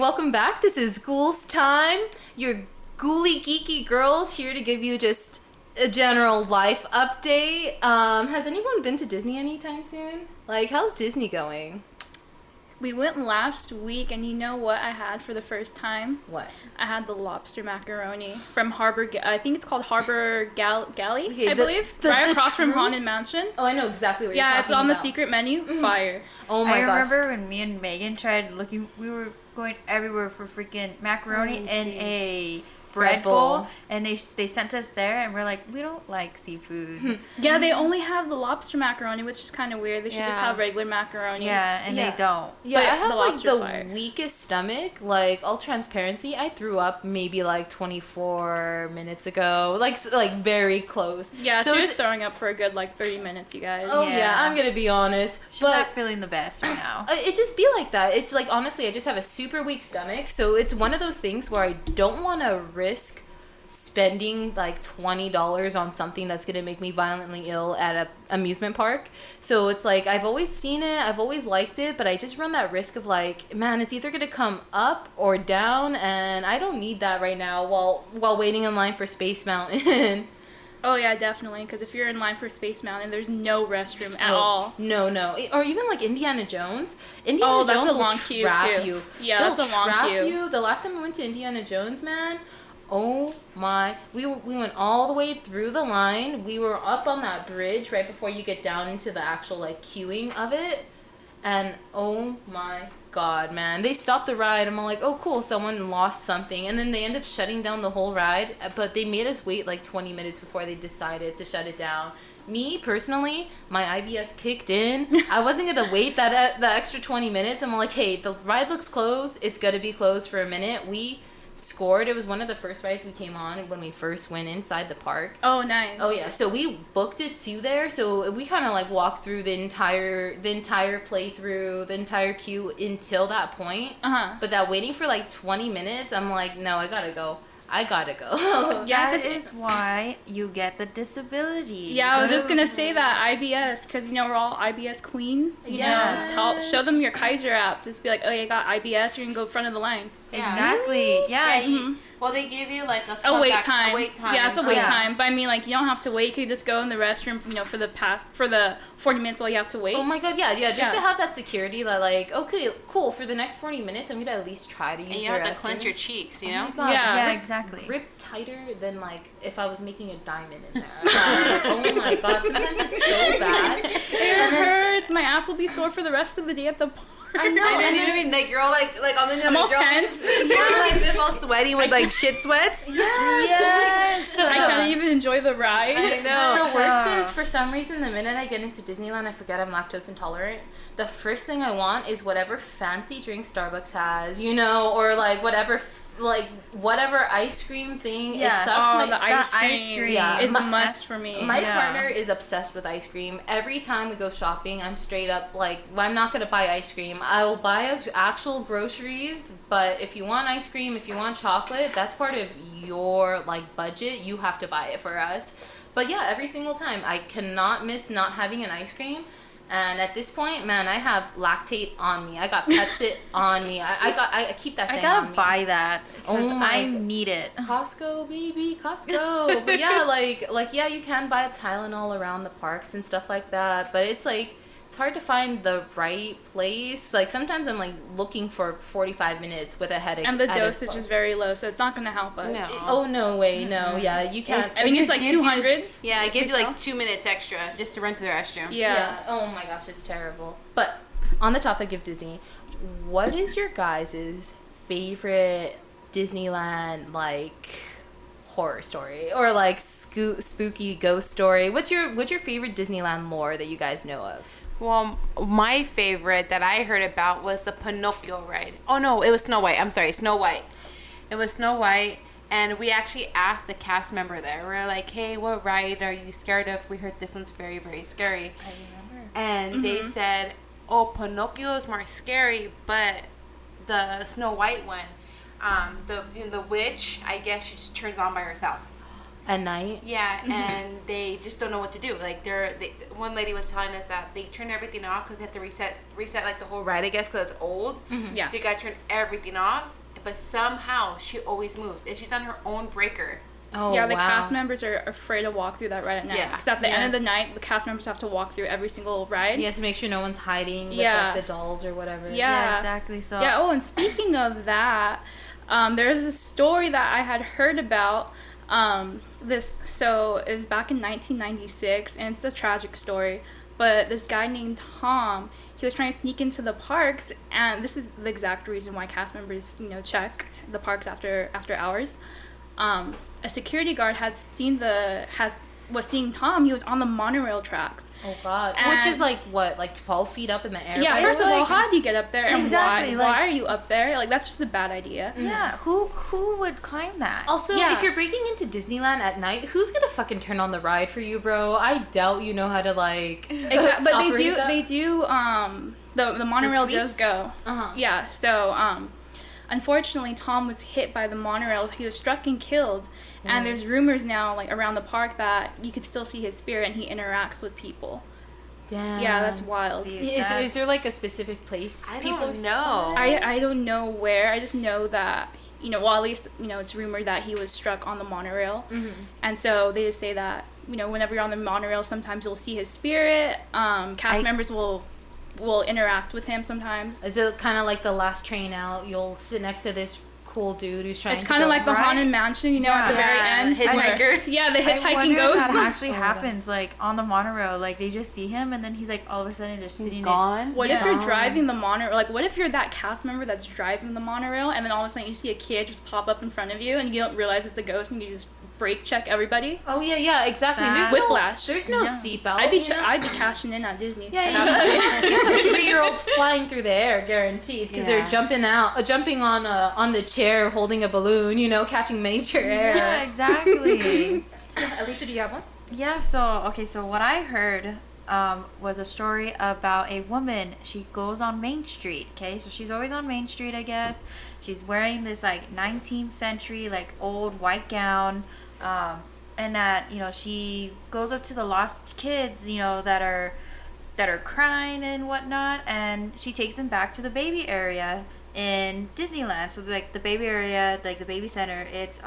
welcome back. This is Ghouls Time. Your ghouly geeky girls here to give you just a general life update. Has anyone been to Disney anytime soon? Like, how's Disney going? We went last week, and you know what I had for the first time? What? I had the lobster macaroni from I think it's called Harbor Galley, Okay, I believe. Right across from Haunted Mansion. Oh, I know exactly what you're talking about. Yeah, it's on the secret menu. Fire. Oh my gosh. I remember when me and Megan tried looking, we were going everywhere for freaking macaroni in a bread bowl, and they sent us there, and we're like, we don't like seafood. Yeah, they only have the lobster macaroni, which is kind of weird. They should just have regular macaroni. Yeah, and they don't. Yeah, But I have the like lobster's the fire. weakest stomach. Like, all transparency, I threw up maybe like 24 minutes ago. Like very close. Yeah, so she was throwing up for a good 30 minutes, you guys. Oh yeah, I'm gonna be honest. She's but not feeling the best right now. it just be like that. It's like, honestly, I just have a super weak stomach. So it's one of those things where I don't want to risk spending like $20 on something that's gonna make me violently ill at a amusement park. So it's like, I've always seen it, I've always liked it, but I just run that risk of like, man, it's either gonna come up or down, and I don't need that right now while waiting in line for Space Mountain. Oh yeah, definitely. Because if you're in line for Space Mountain, there's no restroom at all. No. Or even like Indiana Jones. Jones that's a will long queue trap too. you. Yeah, They'll that's a long trap queue. You. The last time we went to Indiana Jones, man, oh my, we went all the way through the line. We were up on that bridge right before you get down into the actual like queuing of it, and oh my God, man, they stopped the ride. I'm all like, oh cool, someone lost something, and then they end up shutting down the whole ride, but they made us wait like 20 minutes before they decided to shut it down. Me personally, my IBS kicked in. I wasn't gonna wait the extra 20 minutes. I'm like, hey, the ride looks closed, it's gonna be closed for a minute. We scored. It was one of the first rides we came on when we first went inside the park. Oh, nice. Oh yeah, so we booked it to there, so we kind of like walked through the entire playthrough, the entire queue until that point. But that waiting for like 20 minutes, I'm like, no, I gotta go. Yeah, that is why you get the disability. Yeah, I was just gonna say that IBS, because we're all IBS queens. Show them your Kaiser app. Just be like, oh, you got IBS. You're gonna go in front of the line. Exactly. Yeah. Well, they give you like a wait time. Yeah, it's a wait Yeah. time. But I mean, like, you don't have to wait. You can just go in the restroom, for the 40 minutes while you have to wait. Oh my God, yeah, just to have that security that like, okay, cool, for the next 40 minutes, I'm gonna at least try to use and you have to clench your cheeks, you know? Oh my God, Yeah. Exactly. Rip tighter than like if I was making a diamond in there. Like, oh my God, sometimes it's so bad. It hurts. My ass will be sore for the rest of the day at the park. I know. And then like you're all like on the I'm all jump. tense. You're like this all sweaty with like shit sweats. Yes. So I can't even enjoy the ride. I know. The worst is, for some reason, the minute I get into Disneyland, I forget I'm lactose intolerant. The first thing I want is whatever fancy drink Starbucks has, or like whatever ice cream thing. Yeah. It sucks. The ice cream Yeah. is a must for me. My Yeah. partner is obsessed with ice cream. Every time we go shopping, I'm straight up like, I'm not gonna buy ice cream. I'll buy us actual groceries, but if you want ice cream, if you want chocolate, that's part of your like budget. You have to buy it for us. But yeah, every single time I cannot miss not having an ice cream. And at this point, man, I have lactate on me. I got Pepsi on me. I keep that thing I gotta on me. buy that because Oh my I need it. Costco, baby, Costco. But yeah, like yeah, you can buy a Tylenol around the parks and stuff like that. But it's like, it's hard to find the right place. Like sometimes I'm like looking for 45 minutes with a headache. And the at a dosage park. is very low, so it's not going to help us. No. Oh no way, no, yeah, you can't. I think it's like Gives you- 200s. Yeah, it gives you like 2 minutes extra just to run to the restroom. Yeah. Oh my gosh, it's terrible. But on the topic of Disney, what is your guys' favorite Disneyland like horror story or like spooky ghost story? What's your favorite Disneyland lore that you guys know of? Well, my favorite that I heard about was the Pinocchio ride. Oh no, it was Snow White. I'm sorry, Snow White. It was Snow White, and we actually asked the cast member there. We were like, hey, what ride are you scared of? We heard this one's very, very scary. I remember. And they said, oh, Pinocchio is more scary, but the Snow White one, the witch, I guess she just turns on by herself. At night? Yeah, and they just don't know what to do. Like, one lady was telling us that they turn everything off because they have to reset like the whole ride, I guess, because it's old. Mm-hmm. Yeah. They got to turn everything off, but somehow she always moves, and she's on her own breaker. Oh, yeah, the wow. cast members are afraid to walk through that ride at night. Yeah. Because at the end of the night, the cast members have to walk through every single ride. You have to make sure no one's hiding with Yeah. like the dolls or whatever. Yeah. Exactly. So Yeah, oh, and speaking of that, there's a story that I had heard about. So it was back in 1996, and it's a tragic story. But this guy named Tom, he was trying to sneak into the parks, and this is the exact reason why cast members, check the parks after hours. A security guard was seeing Tom. He was on the monorail tracks. Oh God. And Which is like what, like 12 feet up in the air? Yeah, right? first of all, how did you get up there, and Exactly, why are you up there? Like, that's just a bad idea. yeah, who would climb that? Also, Yeah. if you're breaking into Disneyland at night, who's gonna fucking turn on the ride for you, bro? I doubt you know how to like. Exactly, but operate that. they do. The monorail does sweeps? go. Uh-huh. Yeah. So unfortunately, Tom was hit by the monorail. He was struck and killed. And there's rumors now, like around the park, that you could still see his spirit and he interacts with people. Damn. Yeah, that's wild. See, Is there like a specific place? I people don't are know. I don't know where. I just know that at least it's rumored that he was struck on the monorail. Mm-hmm. And so they just say that whenever you're on the monorail, sometimes you'll see his spirit. Cast members will interact with him sometimes. Is it kind of like the last train out? You'll sit next to this cool dude who's trying It's to kind of go- like the right? Haunted Mansion, at the very Yeah, end. hitchhiker. Yeah, the I hitchhiking wonder if ghost. that actually Oh, happens, like on the monorail. Like they just see him, and then he's like all of a sudden just sitting gone. What if Yeah. you're driving the monorail? Like, what if you're that cast member that's driving the monorail, and then all of a sudden you see a kid just pop up in front of you, and you don't realize it's a ghost, and you just brake check everybody? Oh yeah, exactly. That- There's Whiplash. There's no Yeah. seatbelt. I'd be you know? I'd be cashing in at Disney. Yeah, That you have 3-year-olds flying through the air, guaranteed, because they're jumping on the chair, holding a balloon, catching major air. Yeah, exactly. Alicia, do you have one? Yeah, so what I heard was a story about a woman. She goes on Main Street, okay? So she's always on Main Street, I guess. She's wearing this like 19th century like old white gown, and that she goes up to the lost kids, that are crying and whatnot, and she takes them back to the baby area in Disneyland. So like the baby area, like the baby center, it's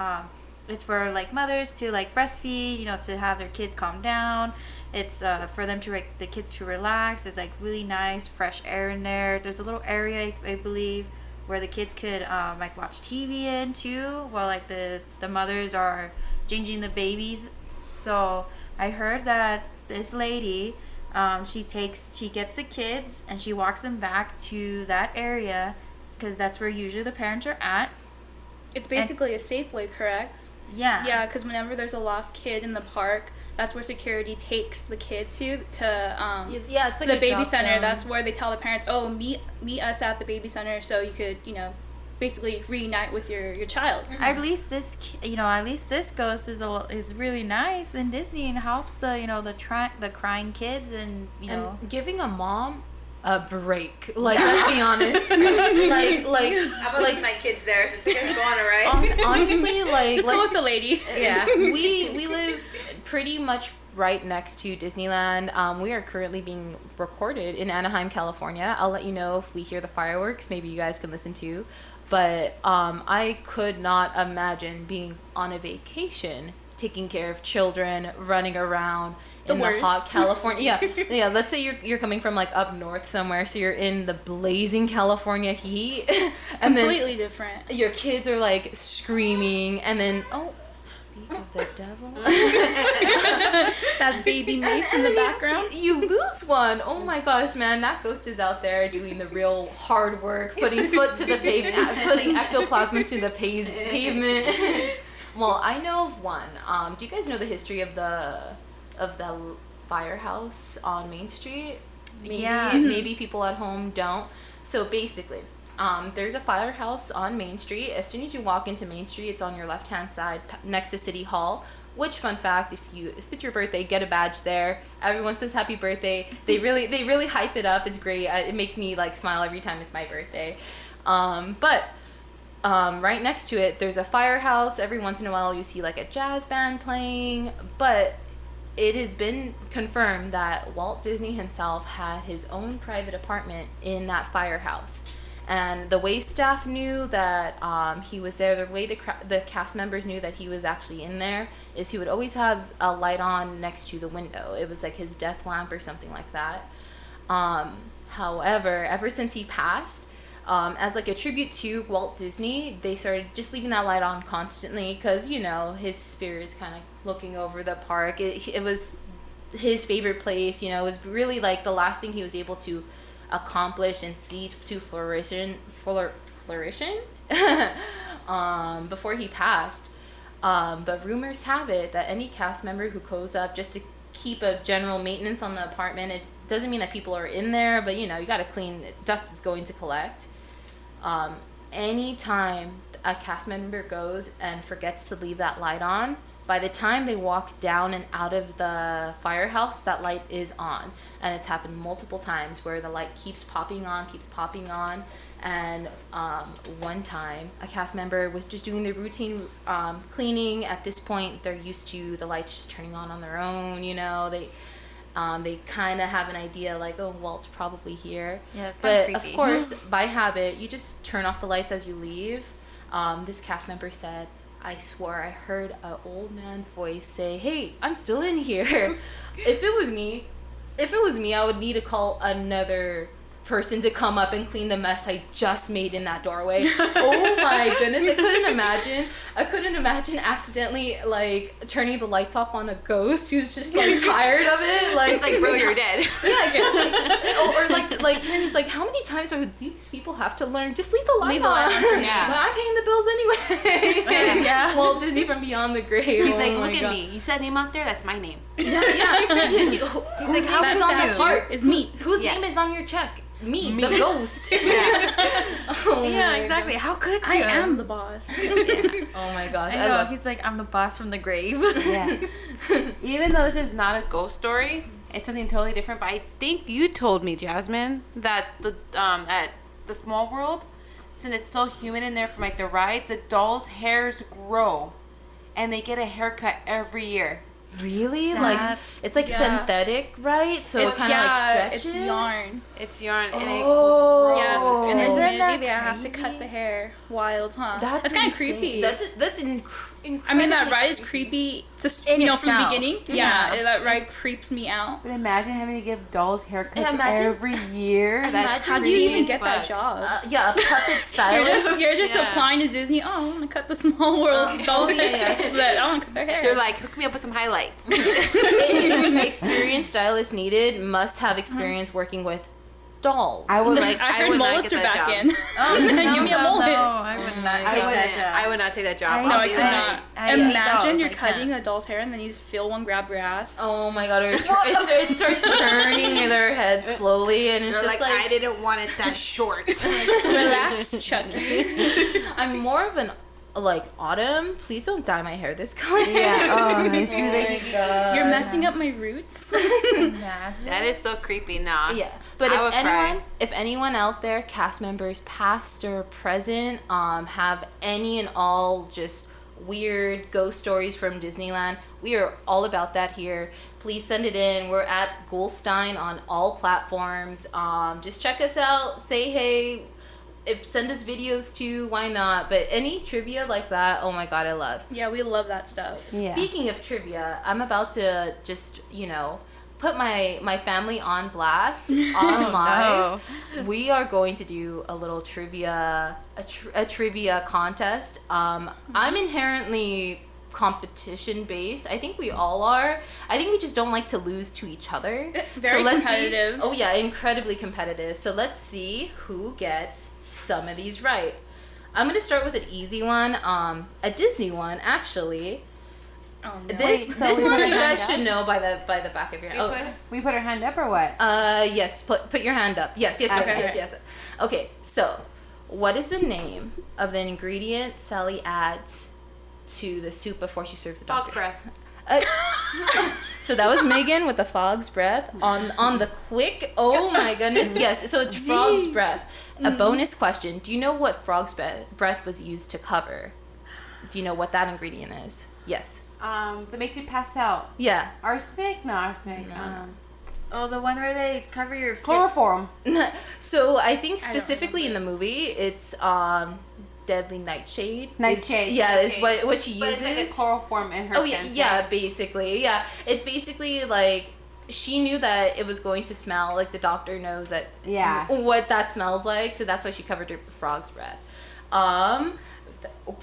for like mothers to like breastfeed, to have their kids calm down. It's for them to the kids to relax. It's like really nice, fresh air in there. There's a little area, I believe, where the kids could like watch TV in too, while like the mothers are changing the babies. So I heard that this lady, she gets the kids and she walks them back to that area, because that's where usually the parents are at. It's basically a Safeway, correct? Yeah. Yeah, because whenever there's a lost kid in the park, that's where security takes the kid to It's like the a baby drop center. zone. That's where they tell the parents, oh, meet us at the baby center, so you could basically reunite with your child. At least this ghost is really nice in Disney and helps the crying kids and And giving a mom a break. Like, let's be honest. like I would like my kids there just to go on a ride. honestly, like Just go with the lady. Yeah. we live pretty much right next to Disneyland. We are currently being recorded in Anaheim, California. I'll let you know if we hear the fireworks. Maybe you guys can listen to. But I could not imagine being on a vacation, taking care of children, running around in the hot California. Yeah. Let's say you're coming from like up north somewhere, so you're in the blazing California heat, and Completely different. then your kids are like screaming, and then speak of the devil. That's baby Mace in the background. You lose one. Oh my gosh, man, that ghost is out there doing the real hard work, putting foot to the pavement, putting ectoplasm to the pavement. Well, I know of one. Do you guys know the history of the firehouse on Main Street? Maybe people at home don't. So basically, there's a firehouse on Main Street. As soon as you walk into Main Street, it's on your left-hand side next to City Hall. Which, fun fact, if it's your birthday, get a badge there. Everyone says happy birthday. They really hype it up. It's great. It makes me like smile every time it's my birthday. But right next to it, there's a firehouse. Every once in a while, you see like a jazz band playing, but it has been confirmed that Walt Disney himself had his own private apartment in that firehouse. And the way staff knew that he was there, the way the cast members knew that he was actually in there, is he would always have a light on next to the window. It was like his desk lamp or something like that. However, ever since he passed, as like a tribute to Walt Disney, they started just leaving that light on constantly because, you know, his spirit's kind of looking over the park. It was his favorite place, you know. It was really like the last thing he was able to accomplish and see to flourishing before he passed. But rumors have it that any cast member who goes up just to keep a general maintenance on the apartment, it doesn't mean that people are in there, but you know, you got to clean. Dust is going to collect. Anytime a cast member goes and forgets to leave that light on, by the time they walk down and out of the firehouse, that light is on. And it's happened multiple times where the light keeps popping on. And one time, a cast member was just doing their routine cleaning. At this point, they're used to the lights just turning on their own, you know. They kind of have an idea like, oh, Walt's probably here. Yeah, it's kind of creepy. But of course, by habit, you just turn off the lights as you leave. This cast member said, I swore I heard an old man's voice say, hey, I'm still in here. If it was me, I would need to call another person to come up and clean the mess I just made in that doorway. Oh my goodness, I couldn't imagine accidentally like turning the lights off on a ghost who's just like tired of it. Like, it's like, bro, you're dead. Yeah, exactly. Or like Henry's like, how many times do these people have to learn? Just leave the light on. Yeah. But I'm paying the bills anyway. Yeah. Walt Disney from Beyond the Grave. He's Oh like, my look God. at me. You said name out there? That's my name. Yeah. He's like, how That's is on that the part is me. Whose Yeah. name is on your check? Me, the ghost. Yeah. Oh Yeah, my exactly. God. How could you? I am the boss. Oh my gosh. I know. He's like, I'm the boss from the grave. Yeah. Even though this is not a ghost story, it's something totally different. But I think you told me, Jasmine, that at the Small World, since it's so humid in there from like the rides, the dolls' hairs grow, and they get a haircut every year. Really? That- Like, it's like yeah. synthetic, right? So it's kind of like stretches? it's yarn. It's yarn and it Oh. grows. Yes, and Isn't then that they have to cut crazy? the hair wild, huh? That's kind of insane. creepy. That's incredible. I mean, that ride is creepy. Just In you know, from the itself. beginning. Yeah. Yeah, that ride creeps me out. But imagine having to give dolls haircuts Imagine- every year. That's imagine How do you even creepy get as that fuck. job? Yeah, a puppet stylist. You're just Yeah. applying to Disney. Oh, I want to cut the Small World dolls' yeah, hair. yeah. So that I want to cut their hair. They're like, hook me up with some highlights. If experienced stylist needed, must have experience working with dolls. I would like. I heard would not mullets get are that back job. in. Give me a mullet. No, I would not take that job. I would not take that job. No, I'll I be could like- not. I hate Imagine dolls, you're I cutting can't. a doll's hair and then you just feel one grab your ass. Oh my god, it starts turning their head slowly, and it's They're just like, like I didn't want it that short. Relax, Chucky. I'm more of an like Autumn. Please don't dye my hair this color. Yeah. Oh, my God. You're messing up my roots. Imagine. That is so creepy. Nah. Yeah, but I would cry. if anyone out there, cast members, past or present, have any and all just weird ghost stories from Disneyland, we are all about that here. Please send it in. We're at Goldstein on all platforms. Just check us out. Say hey. Send us videos too. Why not? But any trivia like that, oh my god, I love. Yeah, we love that stuff. Yeah. Speaking of trivia, I'm about to just, put my family on blast on live. We are going to do a little trivia, a trivia contest. I'm inherently competition based. I think we all are. I think we just don't like to lose to each other. Very let's competitive. See, oh yeah, incredibly competitive. So let's see who gets some of these right. I'm gonna start with an easy one, a Disney one actually. Oh, no. This so this we one put our you guys hand should up? know by the back of your hand. We put our hand up or what? Yes. Put your hand up. Yes. Okay. Yes. Okay. So, what is the name of the ingredient Sally adds to the soup before she serves the Dog's dog? breath. So that was Megan with the frog's breath on the quick. Oh my goodness, yes. So it's frog's breath. A bonus question: do you know what frog's breath was used to cover? Do you know what that ingredient is? Yes. That makes you pass out. Yeah. Arsenic? No, arsenic. No. Oh, the one where they cover your Chloroform. So I think specifically in the movie, it's deadly nightshade. Nightshade. Yeah, is what she uses. But it's like a chloroform in her. Oh yeah, basically, yeah. It's basically like she knew that it was going to smell. Like the doctor knows that. Yeah. What that smells like, so that's why she covered her frog's breath.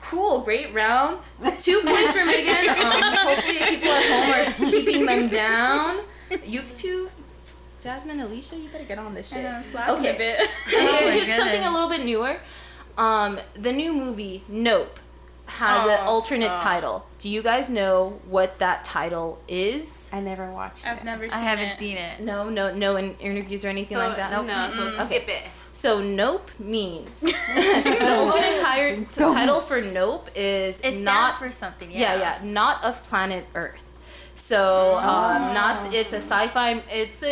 Cool, great round. 2 points for Megan. Hopefully people at home are keeping them down. You two, Jasmine, Alicia, you better get on this shit. I know, I'm slacking Okay. a bit. Here's something a little bit newer. The new movie Nope has an alternate title. Do you guys know what that title is? I never watched I've it. never seen it. I haven't seen it. No in interviews or anything like that. No, so skip it. So Nope means the alternate title for Nope is It stands not for something. yeah, not of planet Earth. So not it's a sci-fi. It's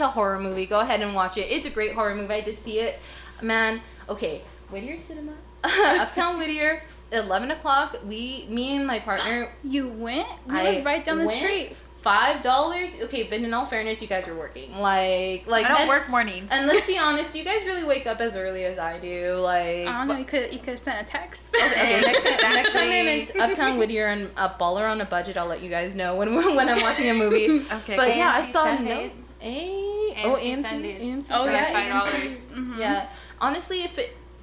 a horror movie. Go ahead and watch it. It's a great horror movie. I did see it, man. Okay, Whittier Cinema, Uptown Whittier. 11 o'clock. Me and my partner. You went? We live right down the street. $5. Okay, but in all fairness, you guys were working. Like I don't work mornings. And let's be honest, you guys really wake up as early as I do. Like I don't know. You could have sent a text. Okay, next time I'm in Uptown Whittier and a baller on a budget, I'll let you guys know when I'm watching a movie. Okay. But yeah, I AMC saw Sundays. AMC Sundays. AMC Oh, yeah, Sundays. $5. Mm-hmm. Yeah, honestly,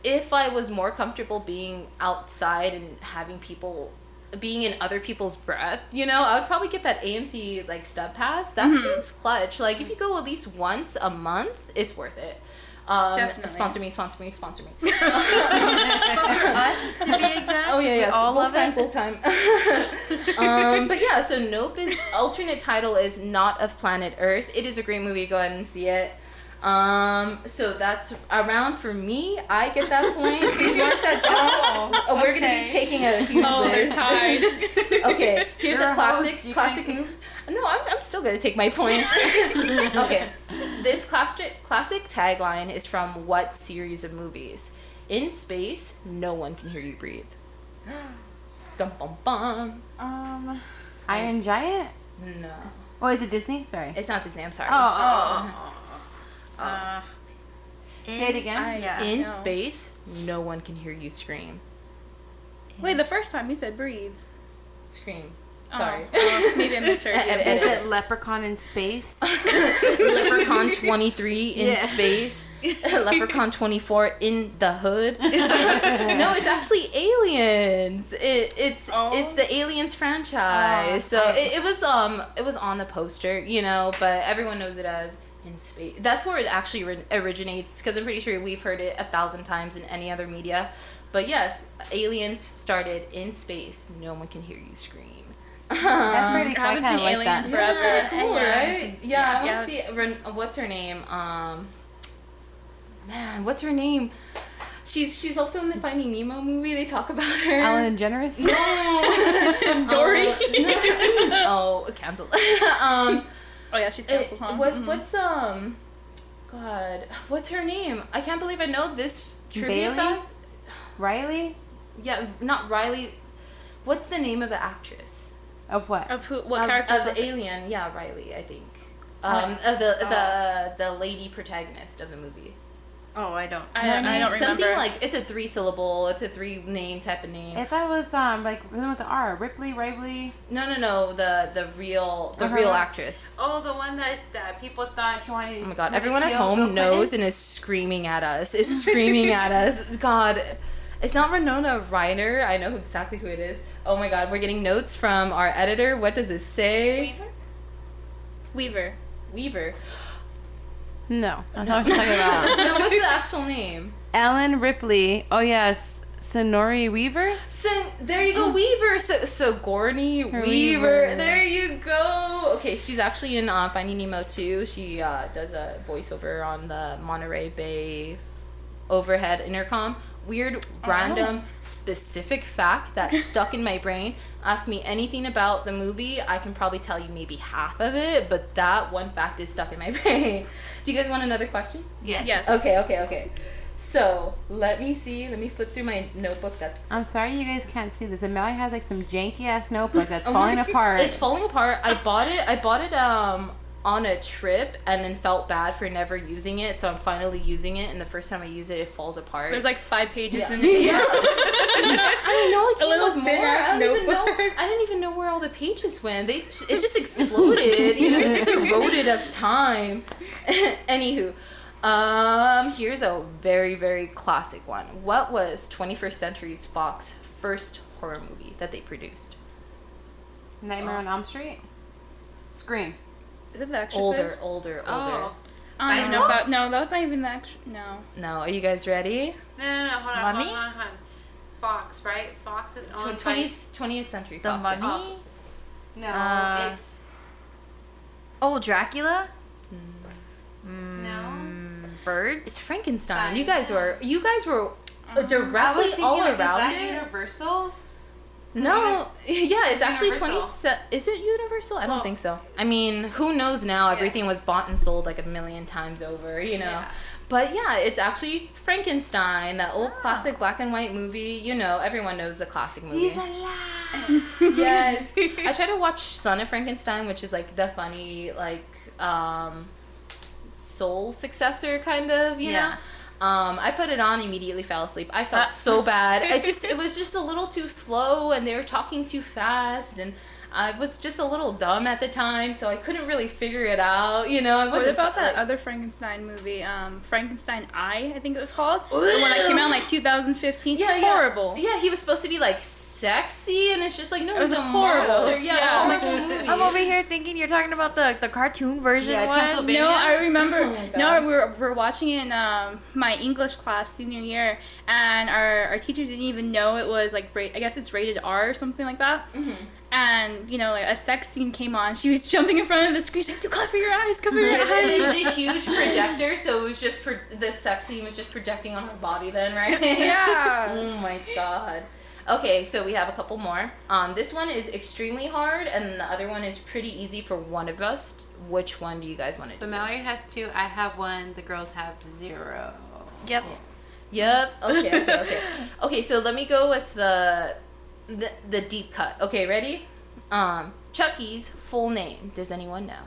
if I was more comfortable being outside and having people being in other people's breath, I would probably get that AMC like stub pass. That seems clutch. Like if you go at least once a month, it's worth it. Definitely. Sponsor me. Sponsor us to be exact. Oh yeah, We all full love time, it. full time. But yeah, so Nope is alternate title is Not of Planet Earth. It is a great movie. Go ahead and see it. So that's a round for me. I get that point. Please mark that down. We're gonna be taking a huge list. tied. Okay, here's You're a a classic host, you classic can- move. No, I'm still gonna take my points. Okay, this classic tagline is from what series of movies? In space, no one can hear you breathe. Dum bum bum. Iron Giant? No, Oh, is it Disney? Sorry. it's not Disney. I'm sorry. Say it again. Yeah. In no. space, no one can hear you scream. Wait, the first time you said breathe. Scream. Oh. Sorry. Maybe I misheard you. Is it Leprechaun in Space? Leprechaun 23 in Yeah. space. Leprechaun 24 in the hood. No, it's actually Aliens. It's the Aliens franchise. So it was on the poster, but everyone knows it as in space. That's where it actually originates, because I'm pretty sure we've heard it 1,000 times in any other media. But yes, Aliens started in space. No one can hear you scream. That's pretty cool. I haven't seen like Alien that. forever. Yeah, cool, right? Yeah, I yeah. want to see. What's her name? Man, what's her name? She's also in the Finding Nemo movie. They talk about her. Ellen DeGeneres? Dory. Oh, canceled. Oh yeah, she's canceled, huh? God, what's her name? I can't believe I know this trivia Bailey? fact. Riley? Yeah, not Riley. What's the name of the actress? Of what? Of who? What Of characters? the alien? Yeah, Riley, I think. Of the lady protagonist of the movie. Oh, I don't. I don't remember. Something like it's a 3-syllable. It's a 3-name type of name. I thought it was like rhythm with the R. Ripley, Rively. No. The real actress. Oh, the one that people thought she wanted. Oh my god! Everyone at home knows and is screaming at us. God, it's not Winona Ryder. I know exactly who it is. Oh my god, we're getting notes from our editor. What does it say? Weaver. Weaver. No, that's not what you're talking about. No, what's the actual name? Ellen Ripley. Oh yes, Sonori Weaver. There you go, Weaver. Sigourney Weaver. Weaver. There you go. Okay, she's actually in Finding Nemo too. She does a voiceover on the Monterey Bay overhead intercom. weird, random, specific fact that stuck in my brain. Ask me anything about the movie, I can probably tell you maybe half of it, but that one fact is stuck in my brain. Do you guys want another question? Yes. Okay. So, let me see. Let me flip through my notebook. I'm sorry you guys can't see this. Amelia has like some janky ass notebook that's falling apart. It's falling apart. I bought it on a trip and then felt bad for never using it, so I'm finally using it, and the first time I use it falls apart. There's like 5 pages in it. Yeah. I know, I came A little with more. thin-ass I didn't even know where all the pages went. It just exploded. It just eroded of time. Anywho, here's a very, very classic one. What was 21st Century Fox's first horror movie that they produced? Nightmare on Elm Street? Scream. Is it The Exorcist? Older. Oh. I don't know about. No, that was not even the No. No, are you guys ready? No, hold on. Mummy? Hold on. Fox, right? Fox is owned by... 20th Century The Fox. Mummy? No, it's... Oh, Dracula? No. Birds? It's Frankenstein. Fine. You guys were I directly was thinking, all like, around is that it. Universal? No, yeah, it's actually Universal. Is it Universal? I don't Well- think so. I mean, who knows now? Everything was bought and sold like a million times over, Yeah. But yeah, it's actually Frankenstein, that old classic black and white movie. Everyone knows the classic movie. He's alive. Yes. I try to watch Son of Frankenstein, which is like the funny, like, soul successor kind of, you know? I put it on, immediately fell asleep. I felt so bad. It was just a little too slow, and they were talking too fast, and I was just a little dumb at the time, so I couldn't really figure it out, What about that other Frankenstein movie? Frankenstein I think it was called. The one that came out in like 2015. Horrible. Yeah, he was supposed to be like sexy, and it's just like, no, It was he's a horrible. monster. Yeah, Yeah. horrible movie. I'm over here thinking you're talking about the cartoon version Yeah, one. Castlevania. No, I remember. Oh my God. No, we were watching it in my English class senior year, and our teacher didn't even know it was like I guess it's rated R or something like that. Mm-hmm. And like a sex scene came on. She was jumping in front of the screen. She's like, cover your eyes, cover your eyes. It is a huge projector, so it was just the sex scene was just projecting on her body then, right? Yeah. Oh my God. Okay, so we have a couple more. This one is extremely hard, and the other one is pretty easy for one of us. Which one do you guys want to So do? Mallory has 2, I have 1, the girls have 0. Yep. Yep. Okay. Okay, so let me go with the deep cut. Okay, ready? Chucky's full name. Does anyone know?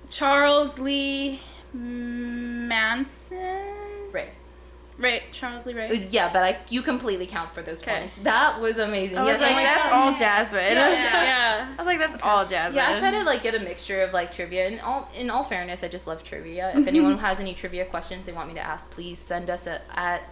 Charles Lee Manson. Right, Charles Lee Ray. Yeah, but you completely count for those Okay. points. That was amazing. I was Yes, like, oh my that's God. all Jasmine. Yeah. I was like, that's all Jasmine. Yeah, I try to get a mixture of trivia. In all fairness, I just love trivia. If anyone has any trivia questions they want me to ask, please send us at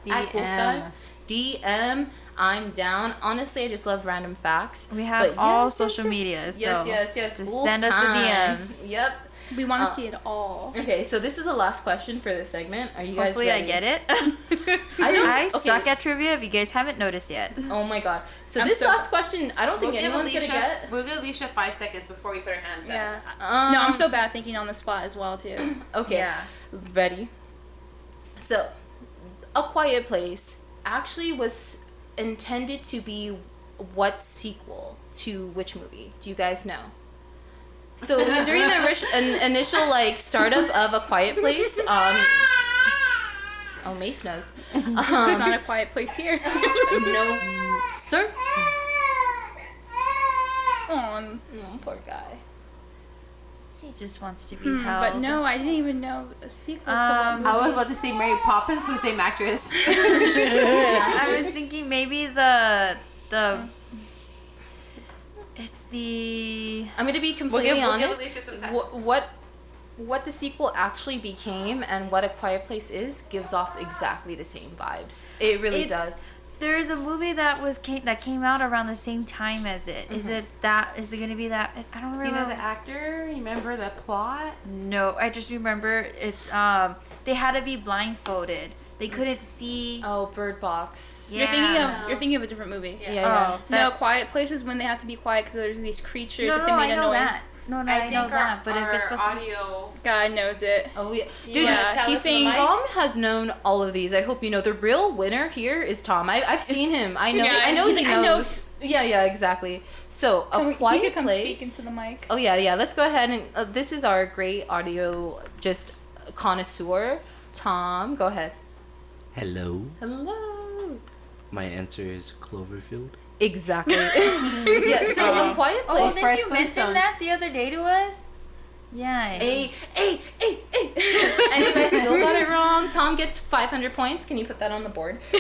DM. DM. I'm down. Honestly, I just love random facts. We have But all yes, social yes, media, so yes. just School's send us the time. DMs. Yep. We want to see it all. Okay, so this is the last question for this segment. Are you guys Hopefully ready? I get it. I suck at trivia if you guys haven't noticed yet. Oh my God. So I'm this so- last question, I don't think anyone's going to get. We'll give Alicia 5 seconds before we put our hands up. Yeah. Um, No, I'm so bad thinking on the spot as well too. Okay. Yeah. Ready? So, A Quiet Place actually was intended to be what sequel to which movie? Do you guys know? So during the initial startup of A Quiet Place, oh, Mace knows. It's not a quiet place here. No, sir. Oh, Poor guy. He just wants to be held. but no, I didn't even know a sequel to Um, what I movie. was about to say Mary Poppins, who's a actress. I was thinking maybe the it's the I'm gonna be completely we'll give honest. Alicia some time. What the sequel actually became and what A Quiet Place is gives off exactly the same vibes. It really does. There is a movie that came out around the same time as it. Is it that? Is it gonna be that? I don't remember. You know the actor? You remember the plot? No, I just remember it's they had to be blindfolded they couldn't see. Oh, Bird Box. Yeah. You're thinking of a different movie. Yeah. No, Quiet Places when they have to be quiet because there's these creatures No, if they no, made I a know noise. that. No, I know that. But if it's supposed to be audio, God knows it. Oh yeah, You dude. wanna tell he's us the saying mic? Tom has known all of these. I hope you know. The real winner here is Tom. I've seen him. I know. Yeah, I know he's he like, I know. knows. Yeah, exactly. So You Quiet could come Place. speak into the mic. Oh yeah. Let's go ahead and this is our great audio just connoisseur. Tom, go ahead. Hello. Hello. My answer is Cloverfield. Exactly. Yeah. So A Quiet Oh, Place. didn't you mention that the other day to us? Yeah. Hey. And you guys still got it wrong. Tom gets 500 points. Can you put that on the board? He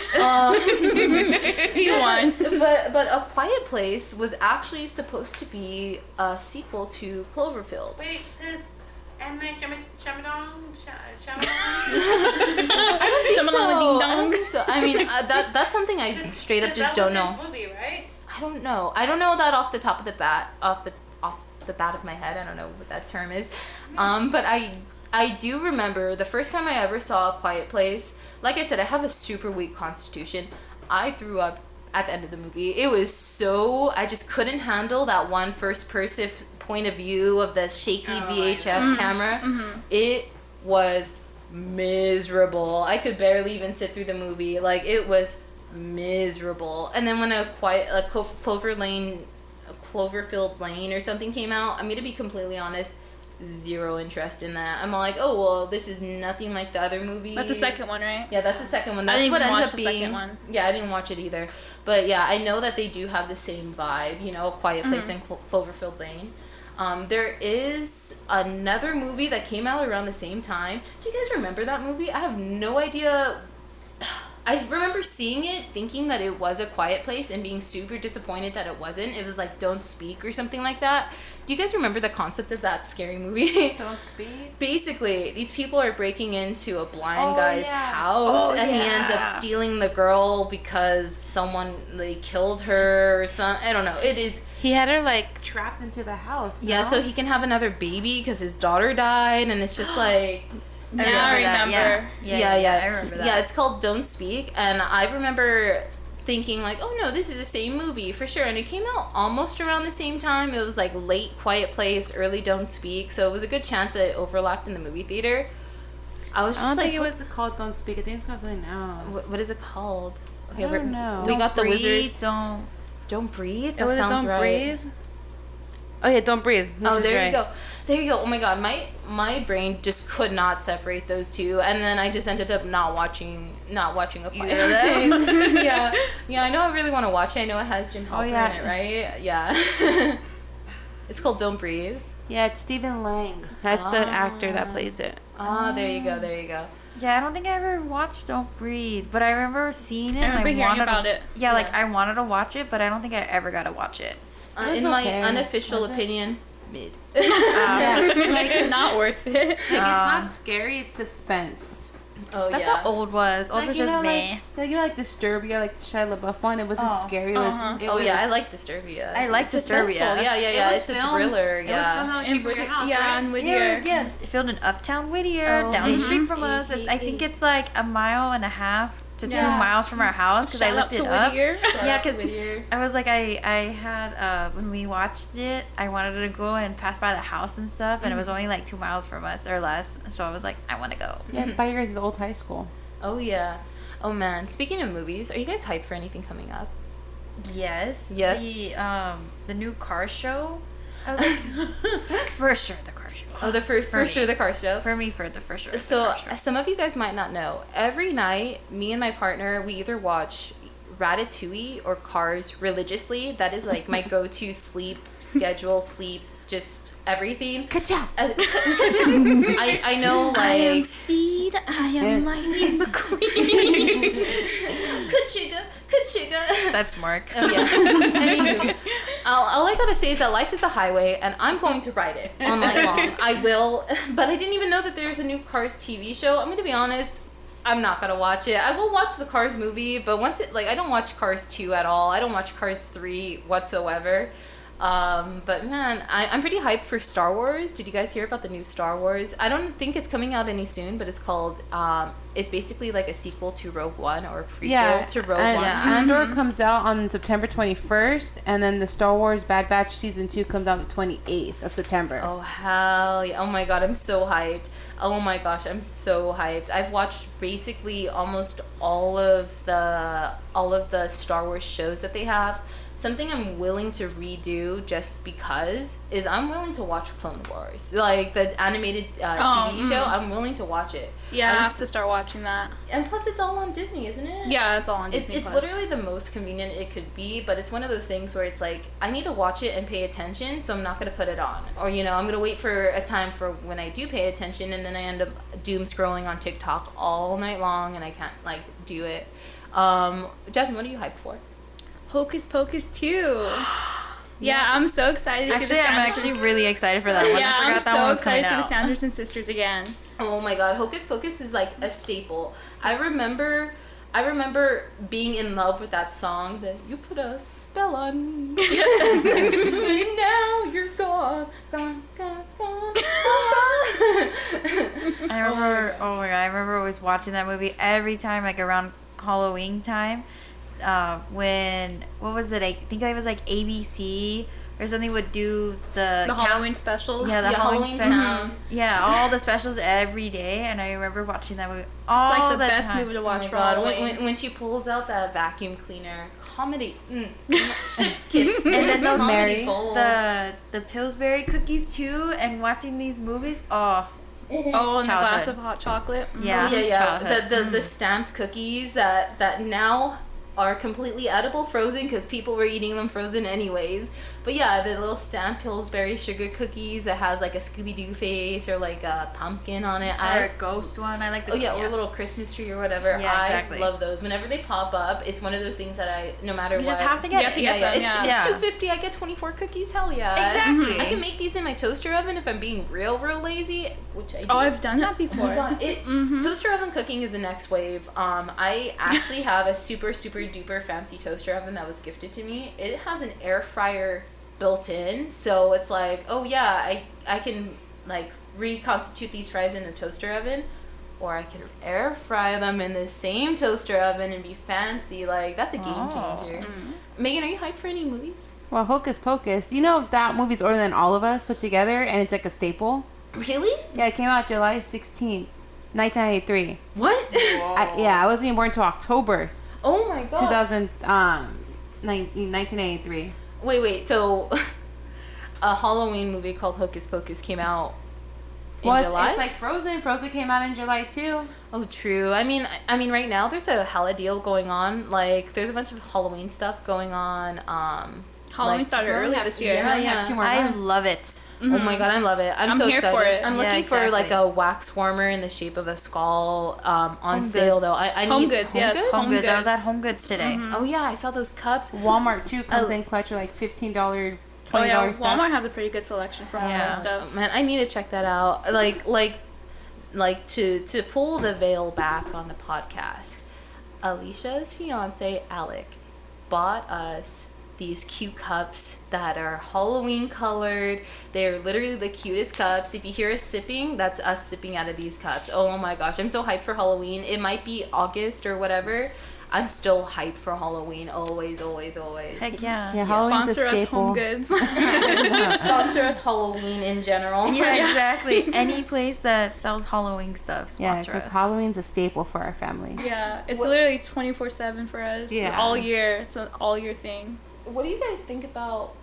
won. But A Quiet Place was actually supposed to be a sequel to Cloverfield. Wait, this anime Shamadong? I don't Shamalama-ding-dong. think so. I mean, that's something I straight up just don't know. Movie, right? I don't know. I don't know that off the top of the bat, off the bat of my head. I don't know what that term is. But I do remember the first time I ever saw A Quiet Place. Like I said, I have a super weak constitution. I threw up at the end of the movie. It was so, I just couldn't handle that one first person point of view of the shaky VHS camera. It was miserable. I could barely even sit through the movie. Like, it was miserable. And then when Cloverfield Lane or something came out, I'm gonna be completely honest, zero interest in that. I'm like, oh well, this is nothing like the other movie. That's the second one, right? Yeah, that's the second one. I That's didn't what even ended watch up the being. second one. Yeah, I didn't watch it either. But yeah, I know that they do have the same vibe. You know, A Quiet Place and Cloverfield Lane. There is another movie that came out around the same time. Do you guys remember that movie? I have no idea. I remember seeing it, thinking that it was A Quiet Place, and being super disappointed that it wasn't. It was like Don't Speak or something like that. Do you guys remember the concept of that scary movie? Don't Speak? Basically, these people are breaking into a blind Oh, guy's yeah. house, Oh, and he ends up yeah. stealing the girl because someone killed her or something. I don't know. It is. He had her like trapped into the house. Yeah, no? so he can have another baby because his daughter died, and it's just like. Now I remember. I remember that. Yeah, it's called Don't Speak, and I remember thinking like, oh no, this is the same movie for sure, and it came out almost around the same time. It was like late Quiet Place, early Don't Speak, so it was a good chance that it overlapped in the movie theater. I was I just don't like, think it was called Don't Speak. I think it's called something else. what is it called? Okay, I don't know. We got the breathe, wizard. Don't Breathe. It That was sounds Don't right. Breathe. Oh yeah, Don't Breathe. Oh, Which is there right. you go. There you go. Oh my god, my brain just could not separate those two, and then I just ended up not watching A Quiet Place. Yeah. I know I really want to watch it. I know it has Jim Halpert yeah. in it, right? Yeah. It's called Don't Breathe. Yeah, it's Stephen Lang. That's the actor that plays it. Ah, there you go. Yeah, I don't think I ever watched Don't Breathe, but I remember seeing it. I remember and hearing wanted about to, it. Yeah, like I wanted to watch it, but I don't think I ever got to watch it. It In was my okay. unofficial Was it? opinion, mid. Like, not worth it. Like it's not scary, it's suspense. Oh That's yeah. how old was. Old was you just know, me. like Disturbia, like the Shia LaBeouf one. It wasn't Oh. scary. It Uh-huh. was. It Oh was, yeah, I like Disturbia. I like It's Disturbia. suspenseful. Yeah. It was It's a filmed- thriller. It was Yeah. filmed on Sheep for Your House, yeah, right? and Whittier. Yeah, filmed in Uptown Whittier, Oh, down the mhm. street from us. I think it's like a mile and a half to 2 Yeah. miles from our house because I Shout out looked to it up. Whittier. Yeah, because Whittier. I was like, I had, when we watched it, I wanted to go and pass by the house and stuff, and it was only like 2 miles from us or less. So I was like, I want to go. Yeah, it's by your guys' old high school. Oh yeah. Oh man. Speaking of movies, are you guys hyped for anything coming up? Yes. Yes. The new car show. I was like, for sure the car show. Oh, the for For sure me. the car show. For me, for sure. So the car show. some of you guys might not know. Every night, me and my partner, we either watch Ratatouille or Cars religiously. That is like my go-to sleep schedule, just everything. Ka-chow. I know, like I am Speed. I am Lightning McQueen. Kachiga. That's Mark. Oh yeah. Anywho, all I gotta say is that life is a highway, and I'm going to ride it all night long. I will, but I didn't even know that there's a new Cars TV show. I'm gonna be honest. I'm not gonna watch it. I will watch the Cars movie, but once it I don't watch Cars 2 at all. I don't watch Cars 3 whatsoever. But man, I'm pretty hyped for Star Wars. Did you guys hear about the new Star Wars? I don't think it's coming out any soon, but it's called, it's basically like a sequel to Rogue One or a prequel to Rogue One. Andor comes out on September 21st, and then the Star Wars Bad Batch Season 2 comes out the 28th of September. Oh, hell yeah. Oh my god, I'm so hyped. Oh my gosh, I'm so hyped. I've watched basically almost all of the Star Wars shows that they have. Something I'm willing to redo just because is I'm willing to watch Clone Wars. Like the animated TV show, I'm willing to watch it. Yeah, I have to start watching that. And plus it's all on Disney, isn't it? Yeah, it's all on Disney+. It's literally the most convenient it could be, but it's one of those things where it's like, I need to watch it and pay attention, so I'm not going to put it on. Or, I'm going to wait for a time for when I do pay attention, and then I end up doom scrolling on TikTok all night long, and I can't, do it. Jasmine, what are you hyped for? Hocus Pocus 2. Yeah, I'm so excited to see the I'm actually really excited for that one. Yeah, I forgot I'm that one so was coming excited to see the out. Sanderson sisters again. Oh my god, Hocus Pocus is like a staple. I remember being in love with that song that you put a spell on me. And now you're gone. I remember always watching that movie every time, like around Halloween time. What was it? I think it was like ABC or something would do the Halloween specials. Yeah, the Halloween special. Town. Yeah, all the specials every day, and I remember watching that movie all It's like the the best time. movie to watch for God, Halloween. when she pulls out that vacuum cleaner, comedy, chef's kiss, And then those comedy gold. the Pillsbury cookies too, and watching these movies. Oh, Oh, and a glass Childhood. of hot chocolate. Yeah. Oh, yeah. Childhood. The stamped cookies that now are completely edible, frozen, because people were eating them frozen anyways. But yeah, the little stamped Pillsbury sugar cookies that has like a Scooby-Doo face or like a pumpkin on it. or a ghost one. I like the. or a little Christmas tree or whatever. Yeah, exactly. I love those. Whenever they pop up, it's one of those things that I, no matter You what. just have to get You have to get them, yeah. It's $2.50. I get 24 cookies. Hell yeah. Exactly. I can make these in my toaster oven if I'm being real lazy, which I do. Oh, I've done that before. Oh my god, toaster oven cooking is the next wave. I actually have a super duper fancy toaster oven that was gifted to me. It has an air fryer built in, so it's like, oh yeah, I can like reconstitute these fries in the toaster oven, or I can air fry them in the same toaster oven and be fancy. Like, that's a game changer. Megan, are you hyped for any movies? Well, Hocus Pocus. That movie's older than all of us put together, and it's like a staple. Really? Yeah, it came out July 16th, 1993. What? I wasn't even born until October Oh my god. 1983. Wait. So, a Halloween movie called Hocus Pocus came out in July? It's like Frozen. Frozen came out in July too. Oh, true. I mean, right now there's a hella deal going on. Like, there's a bunch of Halloween stuff going on. Halloween started early this year. Yeah. We have 2 more I months. love it. Oh my god, I love it. I'm so here excited. for it. I'm Yeah, looking for exactly. like a wax warmer in the shape of a skull on Home sale Goods. though. I Home need Goods, yes. Goods? Home Goods. I was at Goods. Home Goods today. Oh yeah, I saw those cups. Walmart too comes Oh. in clutch with like $15, $20 Oh yeah, stuff. Walmart has a pretty good selection for Halloween Yeah. stuff. Man, I need to check that out. Like to pull the veil back on the podcast. Alicia's fiance Alec bought us these cute cups that are Halloween colored. They're literally the cutest cups. If you hear us sipping, that's us sipping out of these cups. Oh my gosh, I'm so hyped for Halloween. It might be August or whatever. I'm still hyped for Halloween. Always. Heck yeah. Yeah, Halloween's Sponsor a us, staple. Home Goods. Sponsor us Halloween in general. Yeah, exactly. Any place that sells Halloween stuff, Yeah, sponsor because us. Halloween's a staple for our family. Yeah, it's literally 24/7 for us. Yeah. All year. It's an all year thing. What do you guys think about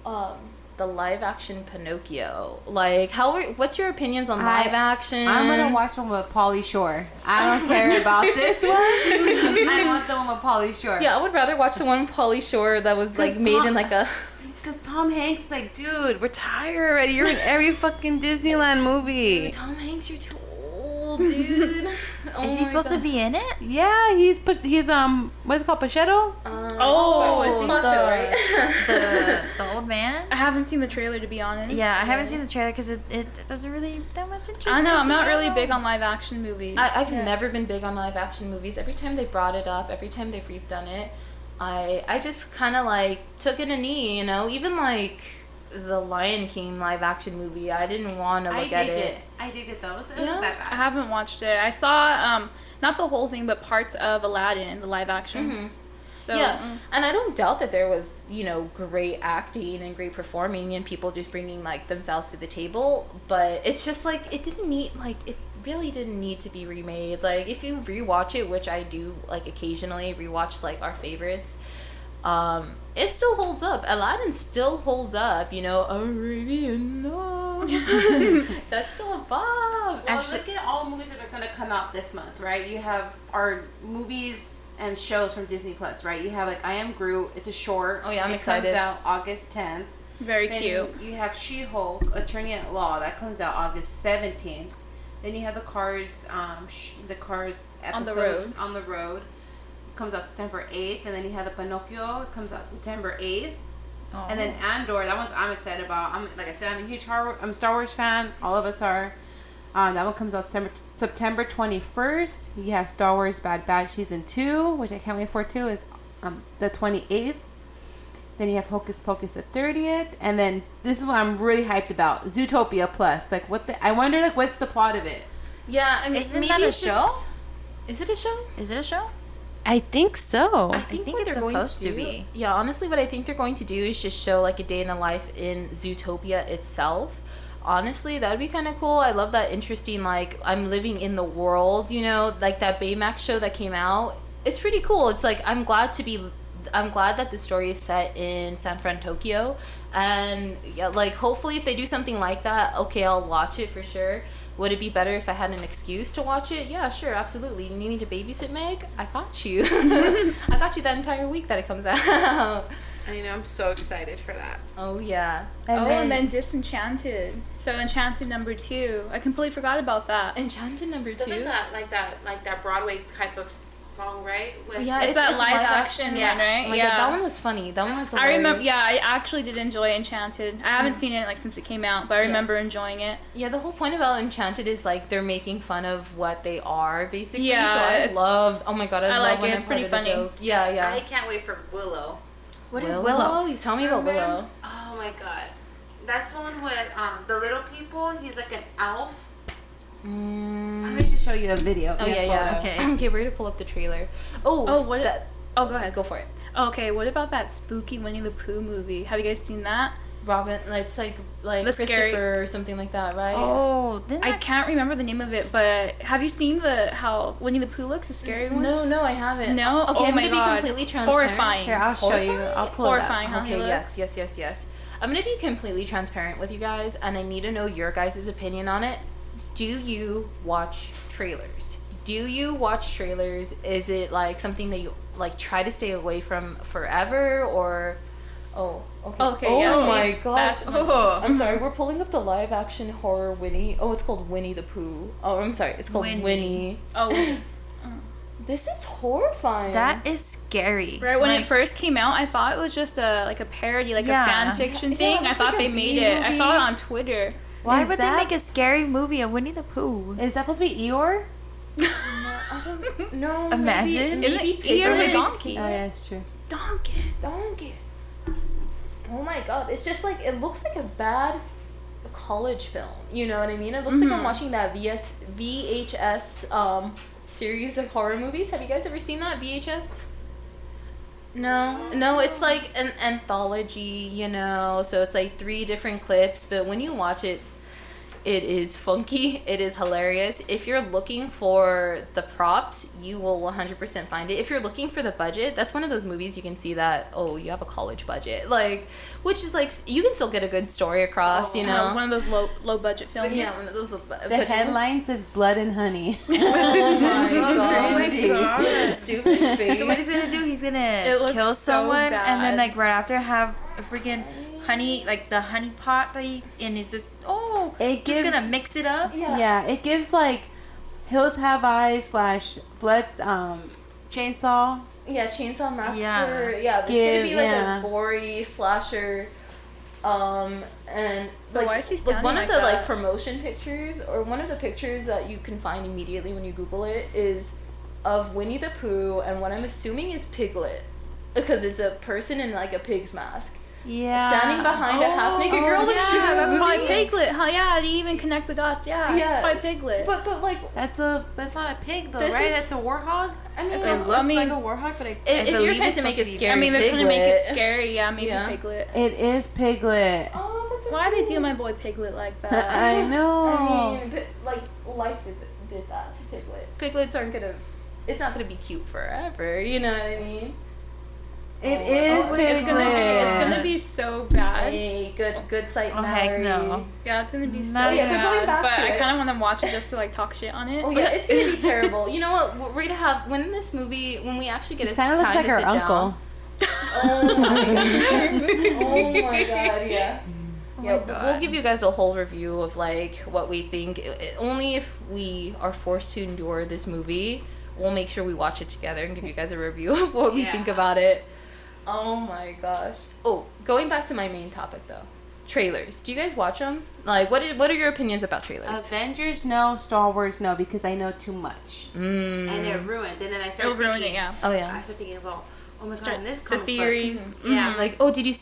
the live action Pinocchio? Like, what's your opinions on live action? I'm gonna watch one with Pauly Shore. I don't care about this one. I want the one with Pauly Shore. Yeah, I would rather watch the one with Pauly Shore that was like 'Cause made in Tom- like a. Because Tom Hanks is like, dude, retire already. You're in every fucking Disneyland movie. Tom Hanks, you're too old, dude. Oh Is he my supposed to God. be in it? Yeah, he's what's it called, Pachetto? It's Macho, right? the old man? I haven't seen the trailer to be honest. Yeah, I haven't seen the trailer because it doesn't really that much interest. I know. I'm not me. really big on live action movies. I've never been big on live action movies. Every time they brought it up, every time they've redone it, I just kind of like took it a knee, you know, even like the Lion King live action movie. I didn't want to look at it. I did it though. It wasn't Yeah? that I bad. haven't watched it. I saw not the whole thing, but parts of Aladdin, the live action. Mhm. So Yeah, and I don't doubt that there was, you know, great acting and great performing and people just bringing like themselves to the table, but it's just like it really didn't need to be remade. Like if you rewatch it, which I do like occasionally rewatch like our favorites, it still holds up. Aladdin still holds up, you know, Arabian Nights. That's still a bob. Well, look at all movies that are going to come out this month, right? You have our movies and shows from Disney Plus, right? You have like I Am Groot. It's a short. Oh yeah, I'm it excited. Comes out August 10th. very Then cute. you have She-Hulk, Attorney at Law. That comes out August 17th. Then you have the Cars, the Cars On the episodes Road. on the road. Comes out September 8th, and then you have the Pinocchio. It comes out September 8th. And then Andor, that one's I'm excited about. Like I said, I'm a huge Star Wars fan. All of us are. That one comes out September 21st. You have Star Wars Bad Batch Season 2, which I can't wait for too, is the 28th. Then you have Hocus Pocus the 30th. And then this is what I'm really hyped about. Zootopia Plus. Like I wonder like what's the plot of it? Yeah, I mean, Isn't maybe that a it's just- show? Is it a show? Is it a show? I think so. I think what it's they're going supposed to do- be. Yeah, honestly, what I think they're going to do is just show like a day in the life in Zootopia itself. Honestly, that would be kind of cool. I love that interesting, like, I'm living in the world, you know, like that Baymax show that came out. It's pretty cool. It's like, I'm glad that the story is set in San Fran, Tokyo. And yeah, like, hopefully if they do something like that, okay, I'll watch it for sure. Would it be better if I had an excuse to watch it? Yeah, sure, absolutely. You need me to babysit Meg? I got you. I got you that entire week that it comes out. I know. I'm so excited for that. Oh, yeah. And then Disenchanted. So Enchanted number 2. I completely forgot about that. Enchanted number 2. Doesn't that like that Broadway type of song, right? With Yeah, It's that live action Yeah. one, right? Oh my yeah. God, that one was funny. That one was I remember. hilarious. Yeah, I actually did enjoy Enchanted. I haven't seen it like since it came out, but I remember enjoying it. Yeah, the whole point about Enchanted is like they're making fun of what they are, basically. Yeah, So I it's- loved. Oh my God, I love like when it. I'm It's part pretty of the funny. joke. Yeah, yeah. I can't wait for Willow. What is Willow? You tell me about Willow. Oh my god. That's the one with the little people. He's like an elf. I'm going to show you a video. Oh yeah, yeah. Okay. Okay, we're gonna pull up the trailer. Oh, Oh, what? That, Oh, go ahead. go for it. Okay, what about that spooky Winnie the Pooh movie? Have you guys seen that? Robin, it's like The Christopher scary- or something like that, right? Oh, didn't I can't remember the name of it, but have you seen how Winnie the Pooh looks? The scary one? No, I haven't. No? Okay, Oh I'm my gonna God. be completely transparent. Horrifying. Here, I'll show you. I'll pull Horrifying, it huh? up. He Okay, looks? yes. I'm gonna be completely transparent with you guys, and I need to know your guys' opinion on it. Do you watch trailers? Do you watch trailers? Is it like something that you like try to stay away from forever, or oh, okay. Okay, oh yeah, my see, gosh. that's- I'm sorry, we're pulling up the live action horror Winnie. Oh, it's called Winnie the Pooh. Oh, I'm sorry, it's called Winnie. Winnie. Oh, This is horrifying. That is scary. right when Like, it first came out, I thought it was just a parody, like Yeah. a fan fiction Yeah, thing. it I looks thought like they a made B it. I saw it movie. on Twitter. why Is would that- they make a scary movie of Winnie the Pooh? Is that supposed to be Eeyore? I don't know. Imagine. Is it maybe Eeyore's a Piglet? donkey? Oh, yeah, it's true. Donkey. Donkey. Oh my God! It's just like it looks like a bad college film. You know what I mean? It looks like I'm watching that VHS series of horror movies. Have you guys ever seen that VHS? No, it's like an anthology, you know. So it's like 3 different clips, but when you watch it, it is funky. It is hilarious. If you're looking for the props, you will 100% find it. If you're looking for the budget, that's one of those movies you can see that, oh, you have a college budget. Like, which is like, you can still get a good story across, you know? One of those low budget films. Yeah, one of those. The headline says Blood and Honey. Oh my God. crazy. What a stupid face. So what he's gonna do? He's It gonna looks kill so someone and then bad. like right after have a freaking honey, like the honey pot that and it's just It just gives- gonna mix it up. Yeah, it gives like Hills Have Eyes / Blood Chainsaw. Yeah, Chainsaw Massacre. Yeah. Yeah, it's gonna be like Yeah. a gory slasher. And But like, why is he like standing one of like the that? like promotion pictures, or one of the pictures that you can find immediately when you Google it, is of Winnie the Pooh and what I'm assuming is Piglet. because it's a person in like a pig's mask. Yeah. Standing behind a half-naked girl with Yeah, shoes. that's probably Piglet. Huh? Yeah, to even connect the dots. Yeah, Yeah. it's probably Piglet. But like, That's not a pig though, This right? is- That's a warthog. I mean, It's It a- looks I mean, like a warthog, but I if you're believe trying it's to make it supposed to be scary, I mean, they're trying to make Piglet. it scary. Yeah, maybe Yeah. Piglet. It is Piglet. Oh, that's so Why they cute. do my boy Piglet like that? I know. I mean, like life did that to Piglet. Piglets aren't gonna. It's not gonna be cute forever. You know what I mean? It is Oh, Piglet. It's gonna be so bad. Hey, good sight. Oh, heck Mallory. no. Yeah, it's gonna be so No, yeah, but bad. going back but to I it- kind of want to watch it just to like talk shit on it. Oh yeah, it's gonna be terrible. You know what? We're gonna have when this movie when we actually get a Kind of time looks like to our sit uncle. down. Oh my god. Oh my god. Yeah. Oh Yeah, my we'll God. give you guys a whole review of like what we think. Only if we are forced to endure this movie, we'll make sure we watch it together and give you guys a review of what we think about it. Oh my gosh. Oh, going back to my main topic though, trailers. Do you guys watch them? Like, what are your opinions about trailers? Avengers, no. Star Wars, no, because I know too much. And it ruined. And then I started It'll ruin thinking, it. Yeah. Oh I yeah. started thinking about, oh my god, Start in this the comic theories. book. Yeah. Like, oh, did you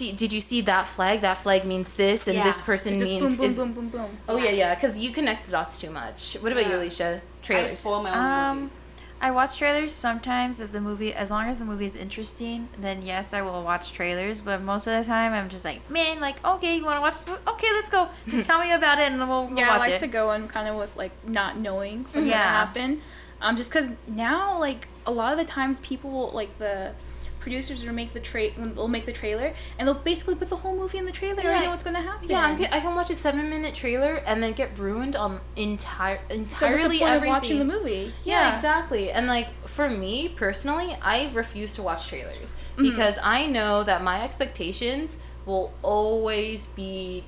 see that flag? That flag means this, and Yeah. this person Just means boom, boom, is. boom, boom, boom. Oh yeah, because you connect the dots too much. What about you, Yeah. Alicia? I Trailers. spoil my own Um, movies. I watch trailers sometimes if the movie, as long as the movie is interesting, then yes, I will watch trailers. But most of the time, I'm just like, man, like, okay, you want to watch this movie? Okay, let's go. Just tell me about it, and then we'll Yeah, I watch like it. to go in kind of with like not knowing what's Yeah. gonna happen. Just because now like a lot of the times people will, like the producers will make the trailer and they'll basically put the whole movie in the trailer. Yeah. I know what's gonna happen. Yeah, I can watch a 7-minute trailer and then get ruined on entirely So what's the point of everything. watching the movie? Yeah, exactly. And like for me personally, I refuse to watch trailers Mm-hmm. because I know that my expectations will always be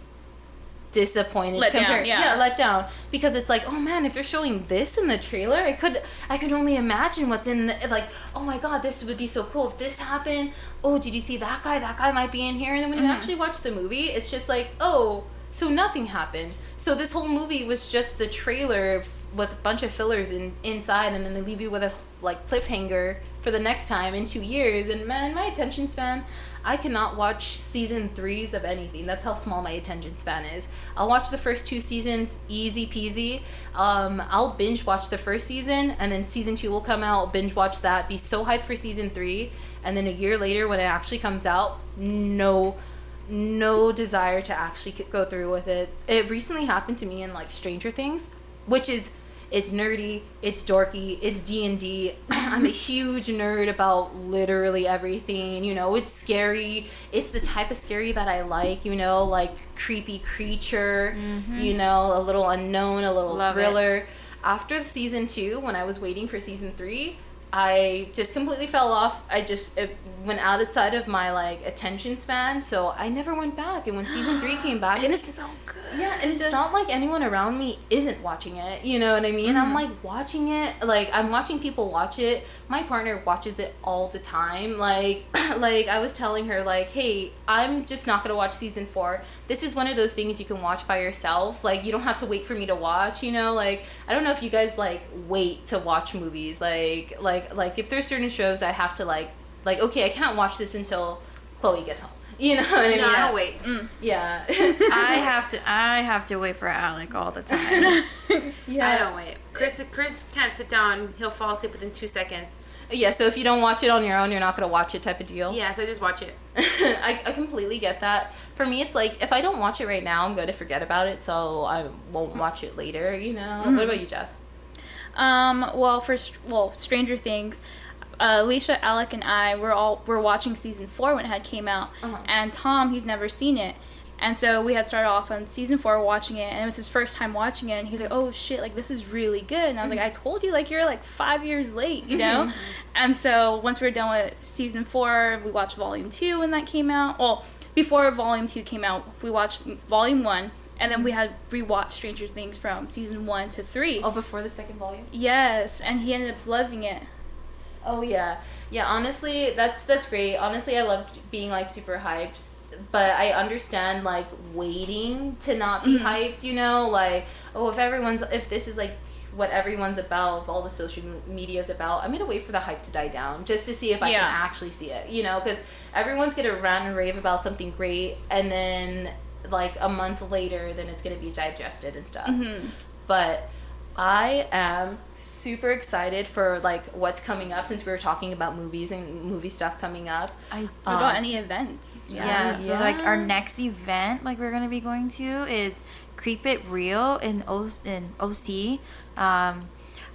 disappointed Let down, yeah. let down, because it's like, oh man, if you're showing this in the trailer, I could only imagine what's in the, like, oh my god, this would be so cool if this happened. Oh, did you see that guy might be in here. And then when you actually watch the movie, it's just like, oh, so nothing happened. So this whole movie was just the trailer with a bunch of fillers inside, and then they leave you with a like cliffhanger for the next time in 2 years. And man, my attention span, I cannot watch season 3s of anything. That's how small my attention span is. I'll watch the first 2 seasons, easy peasy. I'll binge watch the first season, and then season 2 will come out, binge watch that, be so hyped for season 3, and then a year later when it actually comes out, no desire to actually go through with it. It recently happened to me in like Stranger Things, which is, it's nerdy, it's dorky, it's D&D. I'm a huge nerd about literally everything, you know, it's scary. It's the type of scary that I like, you know, like creepy creature, you know, a little unknown, a little Love thriller. After season 2, when I was waiting for season 3, I just completely fell off. It went outside of my like attention span, so I never went back. And when season 3 came back, and it's so good. yeah, and it's not like anyone around me isn't watching it, you know what I mean? I'm like watching it, like I'm watching people watch it. My partner watches it all the time. Like like I was telling her, like, hey, I'm just not gonna watch season 4. This is one of those things you can watch by yourself. Like, you don't have to wait for me to watch, you know? Like, I don't know if you guys like wait to watch movies. Like if there's certain shows I have to like okay, I can't watch this until Chloe gets home. You know what I mean? No, I don't wait. Yeah. I have to wait for Alec all the time. I don't wait. Chris can't sit down. He'll fall asleep within 2 seconds. Yeah, so if you don't watch it on your own, you're not going to watch it type of deal. Yeah, so just watch it. I completely get that. For me, it's like, if I don't watch it right now, I'm going to forget about it, so I won't watch it later, you know? What about you, Jess? Well, Stranger Things, Alicia, Alec, and I were watching season 4 when it came out, and Tom, he's never seen it, and so we had started off on season 4 watching it, and it was his first time watching it, and he was like, oh shit, like this is really good, and I was like, I told you, like you're like 5 years late, you know, and so once we were done with season 4, we watched volume 2 when that came out. Well, before volume 2 came out, we watched volume 1. And then we had rewatched Stranger Things from season 1 to 3. Oh, before the second volume? Yes, and he ended up loving it. Oh, yeah. Yeah, honestly, that's great. Honestly, I loved being, like, super hyped. But I understand, like, waiting to not be hyped, you know? Like, oh, if this is, like, what everyone's about, all the social media's about, I'm gonna wait for the hype to die down just to see if I can actually see it, you know, because everyone's gonna rant and rave about something great, and then like a month later, then it's gonna be digested and stuff. But I am super excited for like what's coming up, since we were talking about movies and movie stuff coming up. What about any events? Yeah, so like our next event, like we're gonna be going to, is Creep It Real in OC.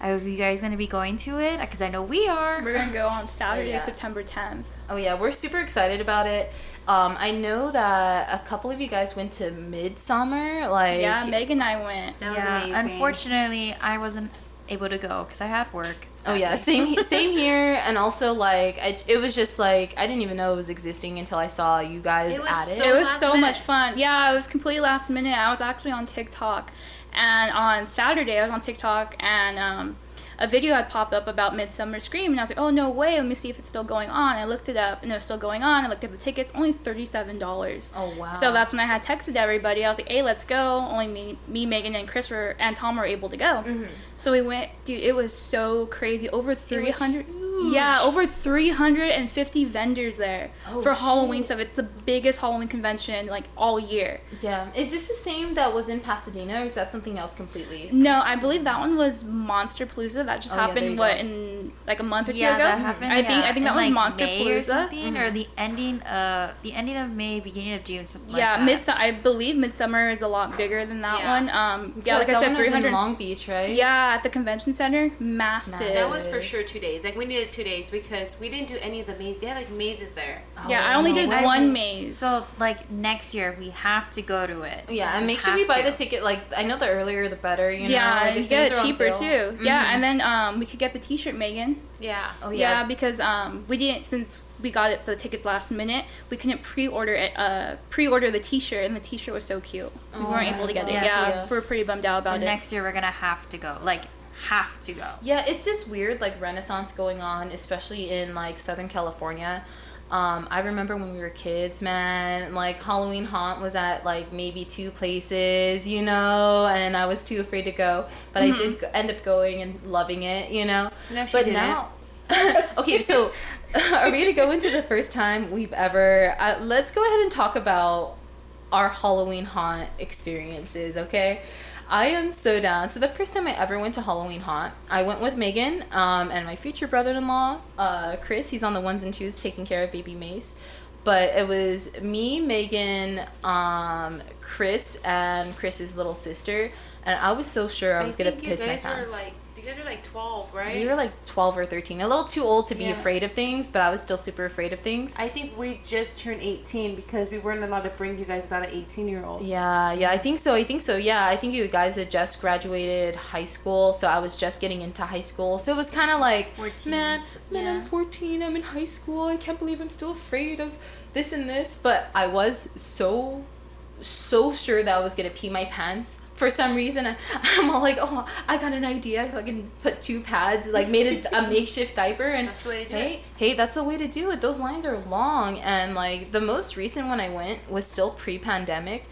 Are you guys gonna be going to it? Because I know we are. We're gonna go on Saturday, September 10th. Oh yeah, we're super excited about it. I know that a couple of you guys went to Midsummer. Like, yeah, Meg and I went. That was amazing. Unfortunately, I wasn't able to go because I had work. Oh yeah, same here. And also like it was just like I didn't even know it was existing until I saw you guys at it. It was so much fun. Yeah, it was completely last minute. I was actually on TikTok, and on Saturday I was on TikTok, and a video had popped up about Midsummer Scream, and I was like, oh no way, let me see if it's still going on. I looked it up, and it was still going on. I looked at the tickets, only $37. Oh wow. So that's when I had texted everybody. I was like, hey, let's go. Only me, Megan, and Chris and Tom were able to go. So we went. Dude, it was so crazy. Over 300. Yeah, over 350 vendors there for Halloween stuff. It's the biggest Halloween convention like all year. Damn. Is this the same that was in Pasadena, or is that something else completely? No, I believe that one was Monster Palooza. That just happened in like a month or two ago. That happened. I think that was like Monster May Palooza or something, or the ending of May, beginning of June, something like that. Midsummer. I believe Midsummer is a lot bigger than that one. Like I said, 300. In Long Beach, right? Yeah, at the convention center, massive. That was for sure 2 days. Like we needed 2 days because we didn't do any of the mazes. They had like mazes there. Yeah, I only did one maze. So like next year we have to go to it. Yeah, and make sure we buy the ticket. Like I know the earlier the better. You know. Yeah, like, you get it cheaper too. Yeah, and then we could get the T-shirt, Megan. Yeah. Oh yeah. Yeah, because we didn't, since we got the tickets last minute, we couldn't pre-order the T-shirt, and the T-shirt was so cute. We weren't able to get it. Yeah, we're pretty bummed out about it. So next year we're gonna have to go. Like have to go. Yeah, it's this weird like renaissance going on, especially in like Southern California. I remember when we were kids, man, like Halloween Haunt was at like maybe 2 places, you know, and I was too afraid to go, but I did end up going and loving it, you know. No, she but didn't. now, okay, so are we gonna go into the first time we've ever? Let's go ahead and talk about our Halloween Haunt experiences, okay? I am so down. So the first time I ever went to Halloween Haunt, I went with Megan and my future brother-in-law, Chris. He's on the ones and twos taking care of baby Mace. But it was me, Megan, Chris, and Chris's little sister. And I was so sure I was going to piss my pants. You guys were like 12, right? We were like 12 or 13. A little too old to be afraid of things, but I was still super afraid of things. I think we just turned 18 because we weren't allowed to bring you guys without an 18-year-old. Yeah, I think so. Yeah, I think you guys had just graduated high school, so I was just getting into high school. So it was kind of like, 14. man, I'm 14, I'm in high school, I can't believe I'm still afraid of this and this. But I was so sure that I was going to pee my pants. For some reason, I'm all like, oh, I got an idea. I can put 2 pads, like made a makeshift diaper, and that's the way to do it. Hey, that's the way to do it. Those lines are long, and like the most recent one I went was still pre-pandemic.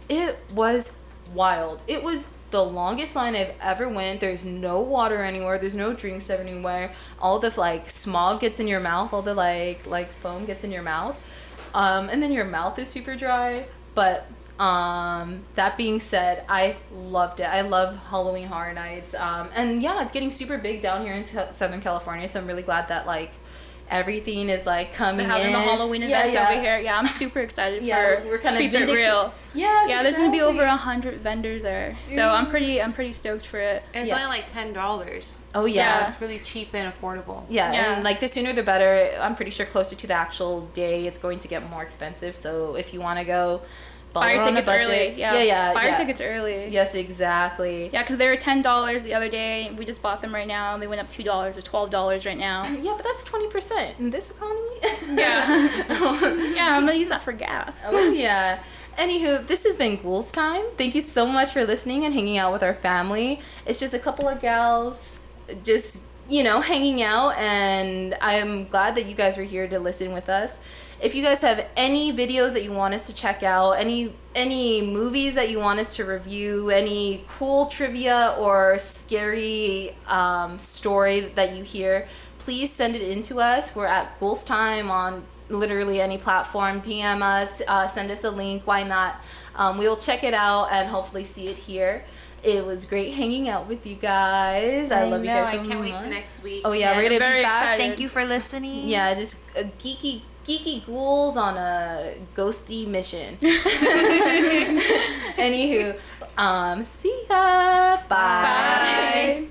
It was wild. It was the longest line I've ever went. There's no water anywhere. There's no drinks anywhere. All the like smog gets in your mouth. All the like foam gets in your mouth, and then your mouth is super dry. But that being said, I loved it. I love Halloween Horror Nights. And yeah, it's getting super big down here in Southern California, so I'm really glad that like everything is like coming in. Having the Halloween events over here. Yeah, I'm super excited for we're kind of Creep It Real. Yes, yeah, there's gonna be over 100 vendors there, so I'm pretty stoked for it. And it's only like $10. Oh yeah, so it's really cheap and affordable. Yeah, and like the sooner the better. I'm pretty sure closer to the actual day, it's going to get more expensive. So if you want to go, buy your tickets early. Yeah. Buy your tickets early. Yes, exactly. Yeah, because they were $10 the other day. We just bought them right now. They went up $2 or $12 right now. Yeah, but that's 20% in this economy. Yeah. Yeah, I'm gonna use that for gas. Oh yeah. Anywho, this has been Ghouls Time. Thank you so much for listening and hanging out with our family. It's just a couple of gals, just hanging out, and I'm glad that you guys were here to listen with us. If you guys have any videos that you want us to check out, any movies that you want us to review, any cool trivia or scary story that you hear, please send it in to us. We're at Ghouls Time on literally any platform. DM us, send us a link. Why not? We will check it out and hopefully see it here. It was great hanging out with you guys. I love you guys so much. I can't wait till next week. Oh yeah, we're gonna Very be back. excited. Thank you for listening. Yeah, just geeky ghouls on a ghosty mission. Anywho, see ya. Bye. Bye.